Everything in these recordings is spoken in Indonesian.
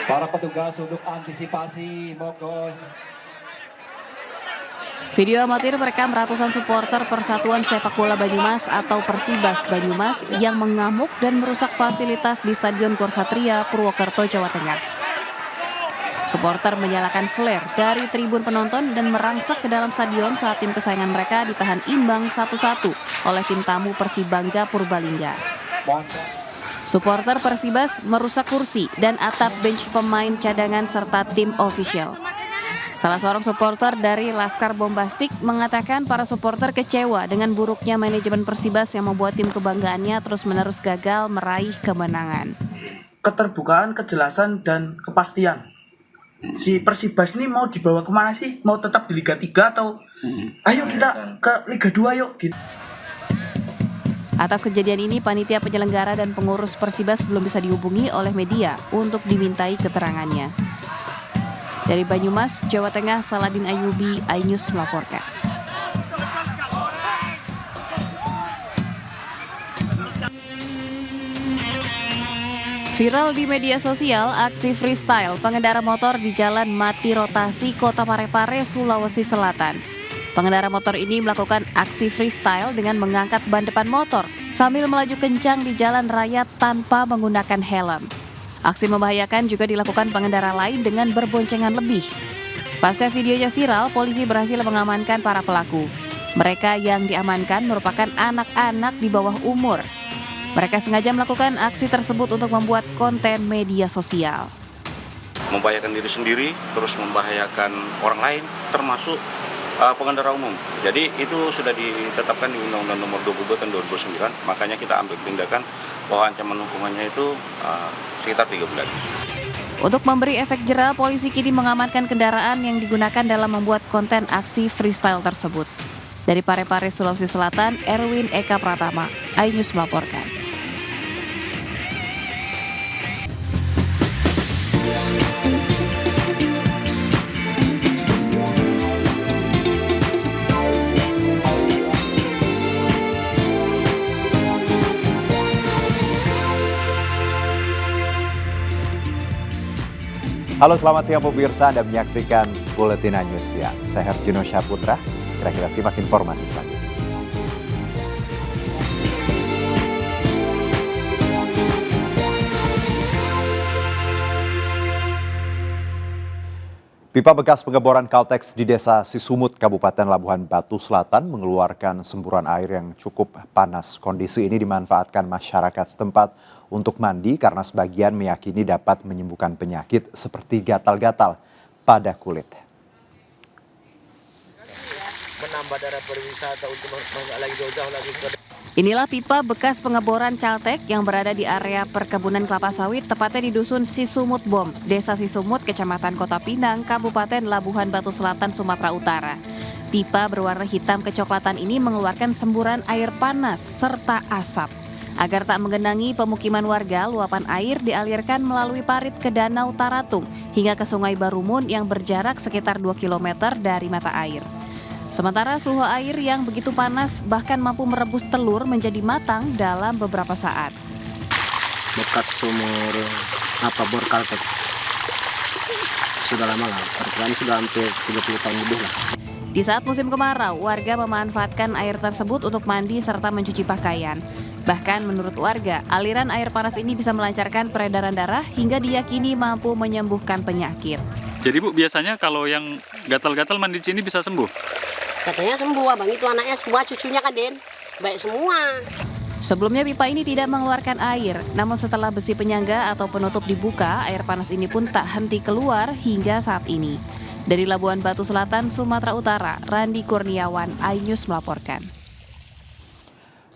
Para petugas untuk antisipasi mogok. Video amatir merekam ratusan supporter Persatuan Sepak Bola Banyumas atau Persibas Banyumas yang mengamuk dan merusak fasilitas di Stadion Gor Satria, Purwokerto, Jawa Tengah. Supporter menyalakan flare dari tribun penonton dan merangsek ke dalam stadion saat tim kesayangan mereka ditahan imbang 1-1 oleh tim tamu Persibangga Purbalingga. Supporter Persibas merusak kursi dan atap bench pemain cadangan serta tim official. Salah seorang supporter dari Laskar Bombastik mengatakan para supporter kecewa dengan buruknya manajemen Persibas yang membuat tim kebanggaannya terus-menerus gagal meraih kemenangan. Keterbukaan, kejelasan, dan kepastian. Si Persibas ini mau dibawa kemana sih? Mau tetap di Liga 3 atau ayo kita ke Liga 2 yuk gitu. Atas kejadian ini, panitia penyelenggara dan pengurus Persibas belum bisa dihubungi oleh media untuk dimintai keterangannya. Dari Banyumas, Jawa Tengah, Saladin Ayubi, iNews melaporkan. Viral di media sosial, aksi freestyle pengendara motor di Jalan Mati Rotasi, Kota Parepare, Sulawesi Selatan. Pengendara motor ini melakukan aksi freestyle dengan mengangkat ban depan motor sambil melaju kencang di jalan raya tanpa menggunakan helm. Aksi membahayakan juga dilakukan pengendara lain dengan berboncengan lebih. Pasca videonya viral, polisi berhasil mengamankan para pelaku. Mereka yang diamankan merupakan anak-anak di bawah umur. Mereka sengaja melakukan aksi tersebut untuk membuat konten media sosial. Membahayakan diri sendiri, terus membahayakan orang lain, termasuk pengendara umum. Jadi itu sudah ditetapkan di Undang-Undang Nomor 22 Tahun 2009, makanya kita ambil tindakan bahwa ancaman hukumannya itu sekitar 3 bulan. Untuk memberi efek jera, polisi kini mengamankan kendaraan yang digunakan dalam membuat konten aksi freestyle tersebut. Dari Parepare, Sulawesi Selatan, Erwin Eka Pratama, iNews melaporkan. Halo, selamat siang pemirsa, Anda menyaksikan Buletin News Siang. Saya Herjuno Syaputra, segera kita simak informasi selanjutnya. Pipa bekas pengeboran Caltex di Desa Sisumut, Kabupaten Labuhan Batu Selatan mengeluarkan semburan air yang cukup panas. Kondisi ini dimanfaatkan masyarakat setempat untuk mandi karena sebagian meyakini dapat menyembuhkan penyakit seperti gatal-gatal pada kulit. Menambah daerah berwisata untuk lagi jauh-jauh lagi ke. Inilah pipa bekas pengeboran Caltex yang berada di area perkebunan kelapa sawit, tepatnya di Dusun Sisumut Bom, Desa Sisumut, Kecamatan Kota Pinang, Kabupaten Labuhan Batu Selatan, Sumatera Utara. Pipa berwarna hitam kecoklatan ini mengeluarkan semburan air panas serta asap. Agar tak menggenangi pemukiman warga, luapan air dialirkan melalui parit ke Danau Taratung hingga ke Sungai Barumun yang berjarak sekitar 2 km dari mata air. Sementara suhu air yang begitu panas bahkan mampu merebus telur menjadi matang dalam beberapa saat. Bekas sumur bor Caltex sudah lama lah, perkiraan sudah hampir 30 tahun lebih lah. Di saat musim kemarau, warga memanfaatkan air tersebut untuk mandi serta mencuci pakaian. Bahkan menurut warga, aliran air panas ini bisa melancarkan peredaran darah hingga diyakini mampu menyembuhkan penyakit. Jadi Bu, biasanya kalau yang gatal-gatal mandi di sini bisa sembuh? Katanya sembuh, abang itu anaknya semua, cucunya kan Den, baik semua. Sebelumnya pipa ini tidak mengeluarkan air, namun setelah besi penyangga atau penutup dibuka, air panas ini pun tak henti keluar hingga saat ini. Dari Labuhan Batu Selatan, Sumatera Utara, Randi Kurniawan, iNews melaporkan.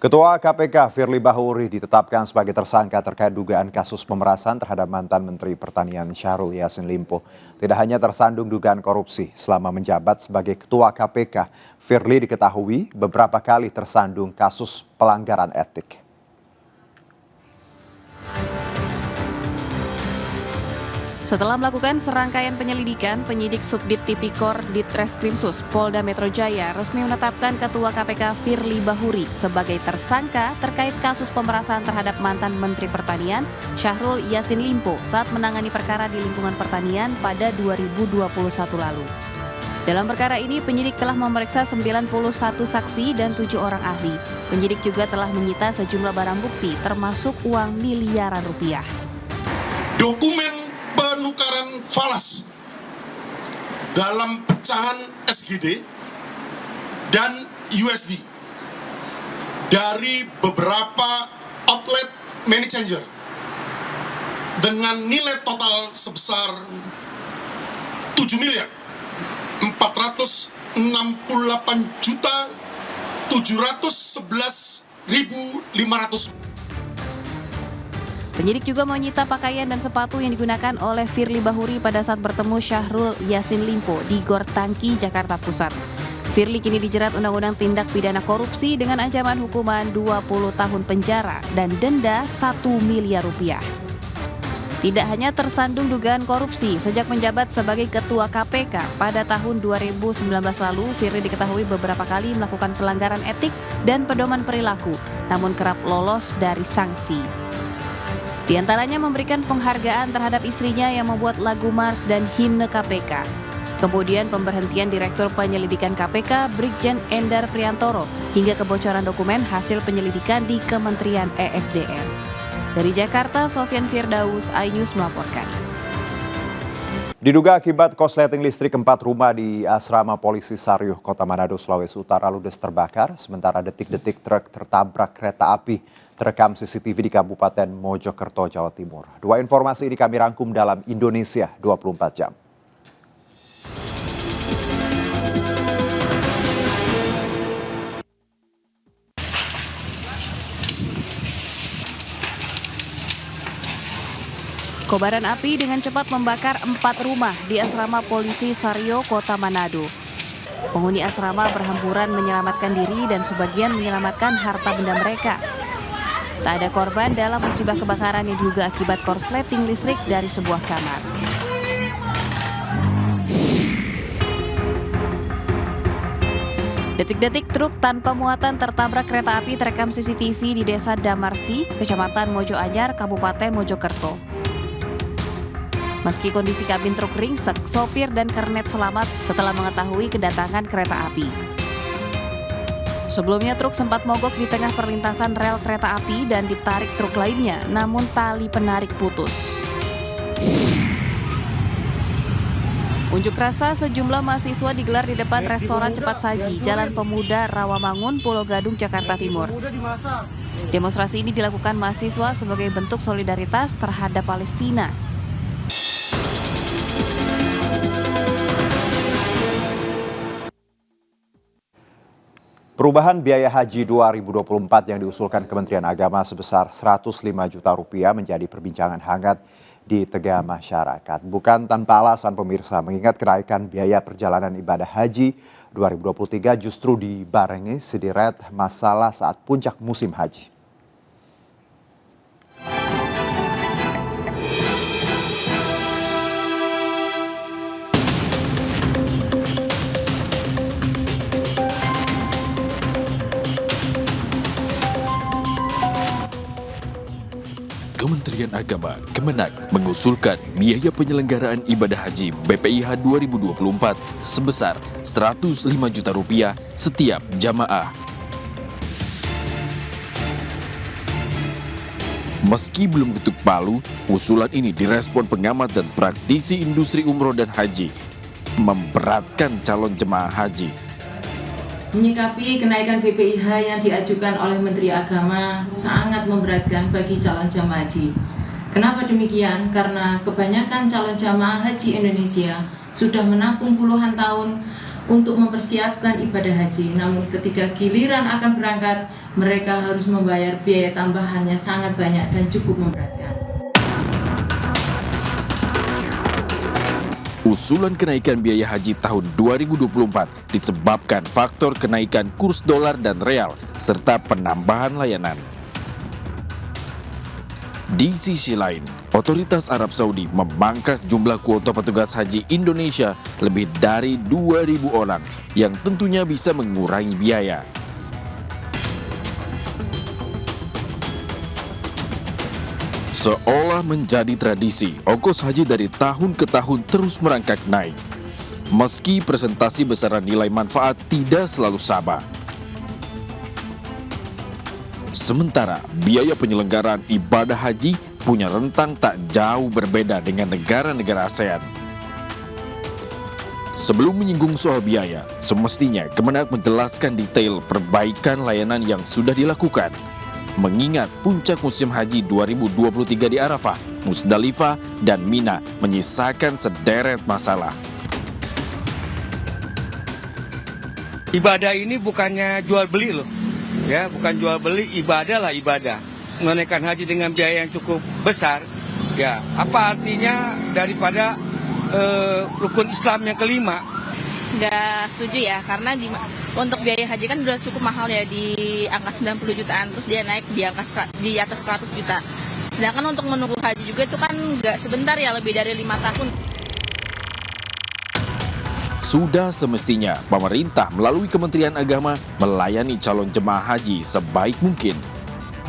Ketua KPK Firly Bahuri ditetapkan sebagai tersangka terkait dugaan kasus pemerasan terhadap mantan Menteri Pertanian Syahrul Yassin Limpo. Tidak hanya tersandung dugaan korupsi selama menjabat sebagai Ketua KPK, Firly diketahui beberapa kali tersandung kasus pelanggaran etik. Setelah melakukan serangkaian penyelidikan, penyidik Subdit Tipikor Ditreskrimsus Polda Metro Jaya resmi menetapkan Ketua KPK Firly Bahuri sebagai tersangka terkait kasus pemerasan terhadap mantan Menteri Pertanian Syahrul Yassin Limpo saat menangani perkara di lingkungan pertanian pada 2021 lalu. Dalam perkara ini, penyidik telah memeriksa 91 saksi dan 7 orang ahli. Penyidik juga telah menyita sejumlah barang bukti termasuk uang miliaran rupiah. Dokumen penukaran falas dalam pecahan SGD dan USD dari beberapa outlet money changer dengan nilai total sebesar 7.468.711.500. Penyidik juga menyita pakaian dan sepatu yang digunakan oleh Firly Bahuri pada saat bertemu Syahrul Yassin Limpo di Gor Tangki, Jakarta Pusat. Firly kini dijerat Undang-Undang Tindak Pidana Korupsi dengan ancaman hukuman 20 tahun penjara dan denda 1 miliar rupiah. Tidak hanya tersandung dugaan korupsi, sejak menjabat sebagai Ketua KPK pada tahun 2019 lalu, Firly diketahui beberapa kali melakukan pelanggaran etik dan pedoman perilaku, namun kerap lolos dari sanksi. Di antaranya memberikan penghargaan terhadap istrinya yang membuat lagu mars dan himne KPK. Kemudian pemberhentian Direktur Penyelidikan KPK Brigjen Endar Priantoro hingga kebocoran dokumen hasil penyelidikan di Kementerian ESDM. Dari Jakarta, Sofyan Firdaus, iNews melaporkan. Diduga akibat korsleting listrik 4 rumah di asrama polisi Saryuh, Kota Manado, Sulawesi Utara ludes terbakar, sementara detik-detik truk tertabrak kereta api terekam CCTV di Kabupaten Mojokerto, Jawa Timur. Dua informasi ini kami rangkum dalam Indonesia 24 jam. Kobaran api dengan cepat membakar 4 rumah di asrama polisi Saryuh, Kota Manado. Penghuni asrama berhamburan menyelamatkan diri dan sebagian menyelamatkan harta benda mereka. Tak ada korban dalam musibah kebakaran yang diduga akibat korsleting listrik dari sebuah kamar. Detik-detik truk tanpa muatan tertabrak kereta api terekam CCTV di Desa Damarsi, Kecamatan Mojo Anyar, Kabupaten Mojokerto. Meski kondisi kabin truk ringsek, sopir dan kernet selamat setelah mengetahui kedatangan kereta api. Sebelumnya truk sempat mogok di tengah perlintasan rel kereta api dan ditarik truk lainnya, namun tali penarik putus. Unjuk rasa sejumlah mahasiswa digelar di depan restoran cepat saji Jalan Pemuda Rawamangun, Pulau Gadung, Jakarta Timur. Demonstrasi ini dilakukan mahasiswa sebagai bentuk solidaritas terhadap Palestina. Perubahan biaya haji 2024 yang diusulkan Kementerian Agama sebesar 105 juta rupiah menjadi perbincangan hangat di tengah masyarakat. Bukan tanpa alasan pemirsa, mengingat kenaikan biaya perjalanan ibadah haji 2023 justru dibarengi sederet masalah saat puncak musim haji. Kementerian Agama Kemenak mengusulkan biaya penyelenggaraan ibadah haji BPIH 2024 sebesar 105 juta rupiah setiap jamaah. Meski belum ketuk palu, usulan ini direspon pengamat dan praktisi industri umroh dan haji, memberatkan calon jemaah haji. Menyikapi kenaikan BPIH yang diajukan oleh Menteri Agama sangat memberatkan bagi calon jamaah haji. Kenapa demikian? Karena kebanyakan calon jamaah haji Indonesia sudah menabung puluhan tahun untuk mempersiapkan ibadah haji. Namun ketika giliran akan berangkat, mereka harus membayar biaya tambahannya sangat banyak dan cukup memberatkan. Usulan kenaikan biaya haji tahun 2024 disebabkan faktor kenaikan kurs dolar dan real serta penambahan layanan. Di sisi lain, Otoritas Arab Saudi memangkas jumlah kuota petugas haji Indonesia lebih dari 2.000 orang yang tentunya bisa mengurangi biaya. Seolah menjadi tradisi, ongkos haji dari tahun ke tahun terus merangkak naik. Meski presentasi besaran nilai manfaat tidak selalu sama. Sementara biaya penyelenggaraan ibadah haji punya rentang tak jauh berbeda dengan negara-negara ASEAN. Sebelum menyinggung soal biaya, semestinya Kemenak menjelaskan detail perbaikan layanan yang sudah dilakukan. Mengingat puncak musim haji 2023 di Arafah, Musdalifah, dan Mina menyisakan sederet masalah. Ibadah ini bukannya jual beli loh, ya bukan jual beli, ibadah lah ibadah. Menunaikan haji dengan biaya yang cukup besar, ya apa artinya daripada rukun Islam yang kelima? Nggak setuju ya, karena untuk biaya haji kan udah cukup mahal ya, di angka 90 jutaan, terus dia naik di atas 100 juta. Sedangkan untuk menunggu haji juga itu kan nggak sebentar ya, lebih dari 5 tahun. Sudah semestinya pemerintah melalui Kementerian Agama melayani calon jemaah haji sebaik mungkin.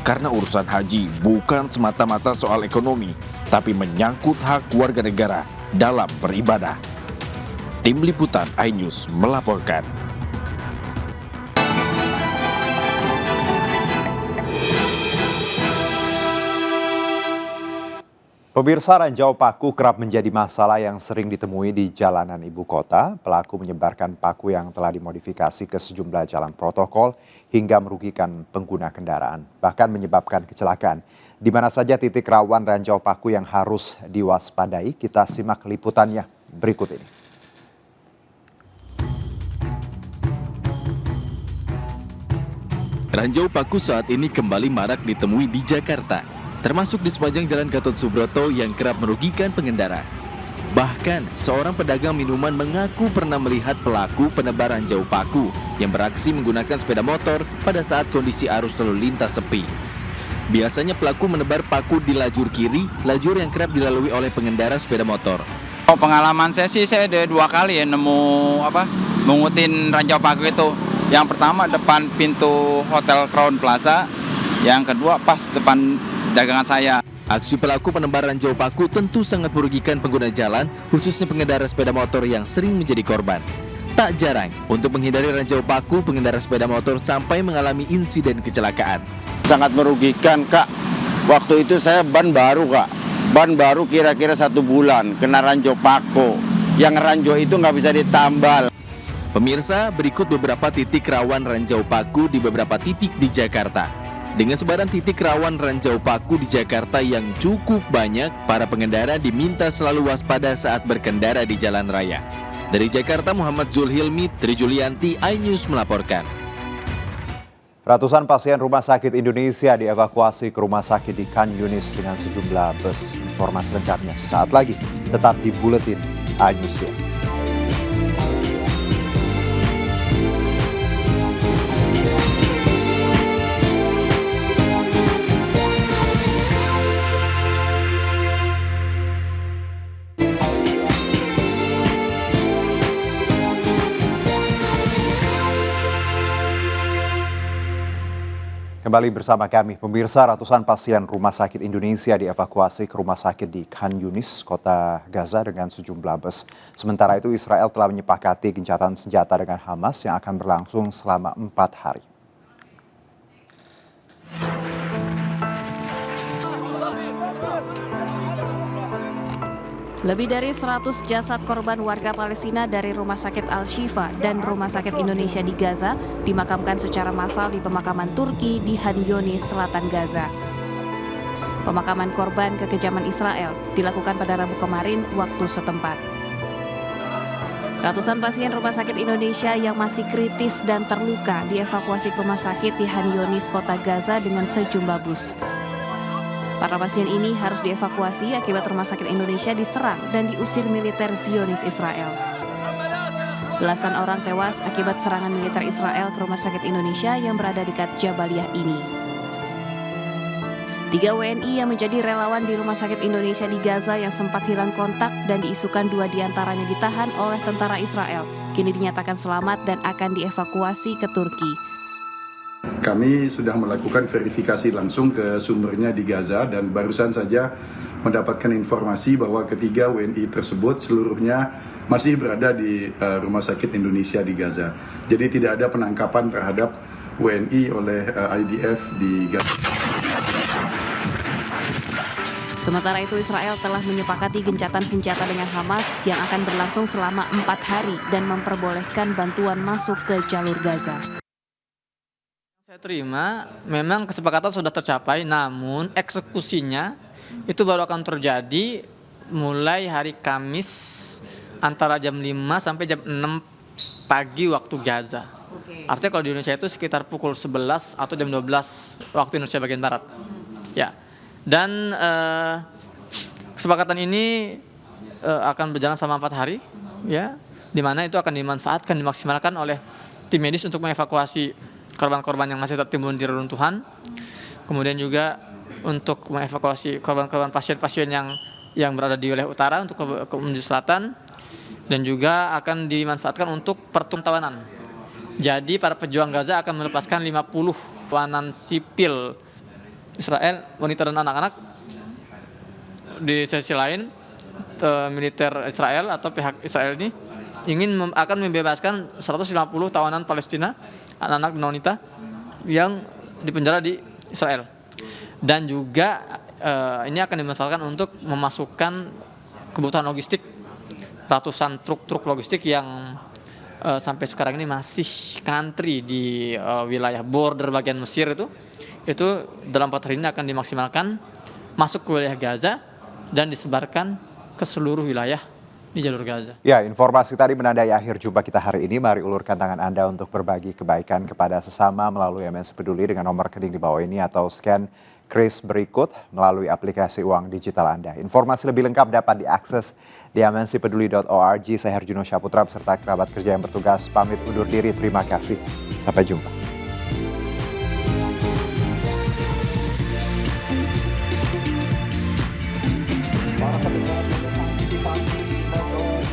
Karena urusan haji bukan semata-mata soal ekonomi, tapi menyangkut hak warga negara dalam beribadah. Tim Liputan iNews melaporkan. Pemirsa, ranjau paku kerap menjadi masalah yang sering ditemui di jalanan ibu kota. Pelaku menyebarkan paku yang telah dimodifikasi ke sejumlah jalan protokol hingga merugikan pengguna kendaraan, bahkan menyebabkan kecelakaan. Di mana saja titik rawan ranjau paku yang harus diwaspadai? Kita simak liputannya berikut ini. Ranjau paku saat ini kembali marak ditemui di Jakarta, termasuk di sepanjang Jalan Gatot Subroto yang kerap merugikan pengendara. Bahkan, seorang pedagang minuman mengaku pernah melihat pelaku penebar ranjau paku yang beraksi menggunakan sepeda motor pada saat kondisi arus lalu lintas sepi. Biasanya pelaku menebar paku di lajur kiri, lajur yang kerap dilalui oleh pengendara sepeda motor. Pengalaman saya sih, saya ada 2 kali ya mengutin ranjau paku itu. Yang pertama depan pintu Hotel Crown Plaza, yang kedua pas depan dagangan saya. Aksi pelaku penebar ranjau paku tentu sangat merugikan pengguna jalan, khususnya pengendara sepeda motor yang sering menjadi korban. Tak jarang, untuk menghindari ranjau paku, pengendara sepeda motor sampai mengalami insiden kecelakaan. Sangat merugikan, Kak. Waktu itu saya ban baru, Kak. Ban baru kira-kira 1 bulan, kena ranjau paku. Yang ranjau itu nggak bisa ditambal. Pemirsa, berikut beberapa titik rawan ranjau paku di beberapa titik di Jakarta. Dengan sebaran titik rawan ranjau paku di Jakarta yang cukup banyak, para pengendara diminta selalu waspada saat berkendara di jalan raya. Dari Jakarta, Muhammad Zulhilmi, Tri Julianti, iNews melaporkan. Ratusan pasien Rumah Sakit Indonesia dievakuasi ke rumah sakit di Khan Yunis dengan sejumlah bus. Informasi lengkapnya sesaat lagi, tetap di Buletin iNews. Kembali bersama kami, pemirsa, ratusan pasien Rumah Sakit Indonesia dievakuasi ke rumah sakit di Khan Yunis, kota Gaza dengan sejumlah bus. Sementara itu, Israel telah menyepakati gencatan senjata dengan Hamas yang akan berlangsung selama 4 hari. Lebih dari 100 jasad korban warga Palestina dari Rumah Sakit Al-Shifa dan Rumah Sakit Indonesia di Gaza dimakamkan secara massal di pemakaman Turki di Khan Yunis, selatan Gaza. Pemakaman korban kekejaman Israel dilakukan pada Rabu kemarin waktu setempat. Ratusan pasien Rumah Sakit Indonesia yang masih kritis dan terluka dievakuasi ke rumah sakit di Khan Yunis, kota Gaza dengan sejumlah bus. Para pasien ini harus dievakuasi akibat Rumah Sakit Indonesia diserang dan diusir militer Zionis Israel. Belasan orang tewas akibat serangan militer Israel ke Rumah Sakit Indonesia yang berada dekat Jabaliyah ini. 3 WNI yang menjadi relawan di Rumah Sakit Indonesia di Gaza yang sempat hilang kontak dan diisukan 2 diantaranya ditahan oleh tentara Israel, kini dinyatakan selamat dan akan dievakuasi ke Turki. Kami sudah melakukan verifikasi langsung ke sumbernya di Gaza dan barusan saja mendapatkan informasi bahwa ketiga WNI tersebut seluruhnya masih berada di Rumah Sakit Indonesia di Gaza. Jadi tidak ada penangkapan terhadap WNI oleh IDF di Gaza. Sementara itu Israel telah menyepakati gencatan senjata dengan Hamas yang akan berlangsung selama 4 hari dan memperbolehkan bantuan masuk ke jalur Gaza. Saya terima, memang kesepakatan sudah tercapai, namun eksekusinya itu baru akan terjadi mulai hari Kamis antara jam 5 sampai jam 6 pagi waktu Gaza. Artinya kalau di Indonesia itu sekitar pukul 11 atau jam 12 waktu Indonesia bagian Barat. Ya. Dan kesepakatan ini akan berjalan selama 4 hari, ya, di mana itu akan dimanfaatkan, dimaksimalkan oleh tim medis untuk mengevakuasi korban-korban yang masih tertimbun di reruntuhan, kemudian juga untuk mengevakuasi korban-korban pasien-pasien yang berada di wilayah utara untuk ke menuju selatan, dan juga akan dimanfaatkan untuk pertawanan. Jadi para pejuang Gaza akan melepaskan 50 tawanan sipil Israel, wanita dan anak-anak. Di sisi lain, militer Israel atau pihak Israel ini akan membebaskan 150 tawanan Palestina, anak-anak dan wanita yang dipenjara di Israel. Dan juga ini akan dimanfaatkan untuk memasukkan kebutuhan logistik, ratusan truk-truk logistik yang sampai sekarang ini masih ngantri di wilayah border bagian Mesir itu dalam 4 hari ini akan dimaksimalkan masuk ke wilayah Gaza dan disebarkan ke seluruh wilayah di jalur Gaza. Ya, informasi tadi menandai akhir jumpa kita hari ini. Mari ulurkan tangan Anda untuk berbagi kebaikan kepada sesama melalui MNC Peduli dengan nomor rekening di bawah ini atau scan kris berikut melalui aplikasi uang digital Anda. Informasi lebih lengkap dapat diakses di mncpeduli.org. Saya Herjuno Syaputra beserta kerabat kerja yang bertugas pamit undur diri. Terima kasih. Sampai jumpa. Para pendengar untuk antisipasi mogok.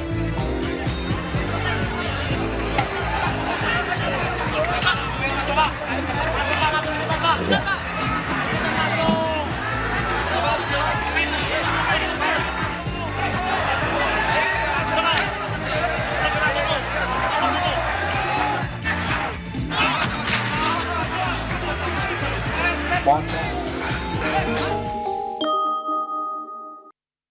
Bangsa